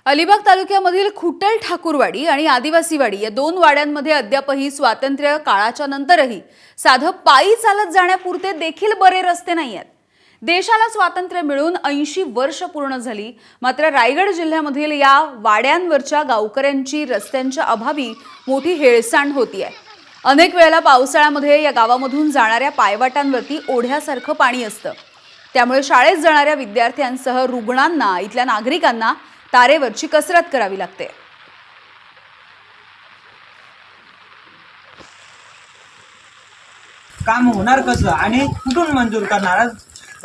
अलिबाग तालुक्यामधील खुटल ठाकूरवाडी आणि आदिवासीवाडी या दोन वाड्यांमध्ये अद्यापही स्वातंत्र्य काळाच्या नंतरही साधं पायी चालत जाण्यापुरते देखील बरे रस्ते नाही आहेत। देशाला स्वातंत्र्य मिळून 80 वर्ष पूर्ण झाली, मात्र रायगड जिल्ह्यामधील या वाड्यांवरच्या गावकऱ्यांची रस्त्यांच्या अभावी मोठी हेळसांड होतीये। अनेक वेळेला पावसाळ्यामध्ये या गावामधून जाणाऱ्या पायवाटांवरती ओढ्यासारखं पाणी असतं, त्यामुळे शाळेत जाणाऱ्या विद्यार्थ्यांसह रुग्णांना, इथल्या नागरिकांना तारेवरची कसरत करावी लागते। काम होणार कसं आणि कुठून मंजूर करणार?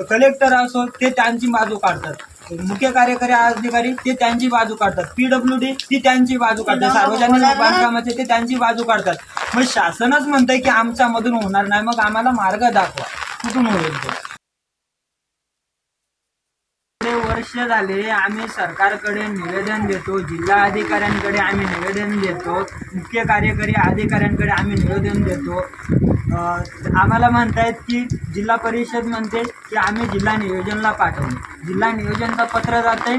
कलेक्टर असो ते त्यांची बाजू काढतात, मुख्य कार्यकारी अधिकारी ते त्यांची बाजू काढतात, PWD ती त्यांची बाजू काढतात, सार्वजनिक बांधकामाचे ते त्यांची बाजू काढतात। मग शासनच म्हणतंय की आमच्यामधून होणार नाही, मग आम्हाला मार्ग दाखवा, कुठून होईल ते? वर्ष झाले आम्ही सरकारकडे निवेदन देतो, जिल्हा अधिकाऱ्यांकडे आम्ही निवेदन देतो, मुख्य कार्यकारी अधिकाऱ्यांकडे आम्ही निवेदन देतो। आम्हाला म्हणतायत की जिल्हा परिषद म्हणते की आम्ही जिल्हा नियोजनला पाठवू, जिल्हा नियोजनचं पत्र जाते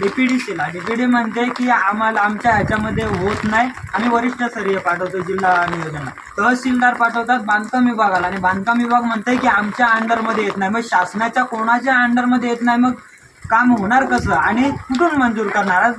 DPDCला, DPD म्हणते की आम्हाला आमच्या ह्याच्यामध्ये होत नाही, आम्ही वरिष्ठ स्तरीय पाठवतो जिल्हा नियोजनला, तहसीलदार पाठवतात बांधकाम विभागाला आणि बांधकाम विभाग म्हणतंय की आमच्या अंडरमध्ये येत नाही। मग शासनाच्या कोणाच्या अंडरमध्ये येत नाही, मग काम होणार कसं आणि कुठून मंजूर करणार?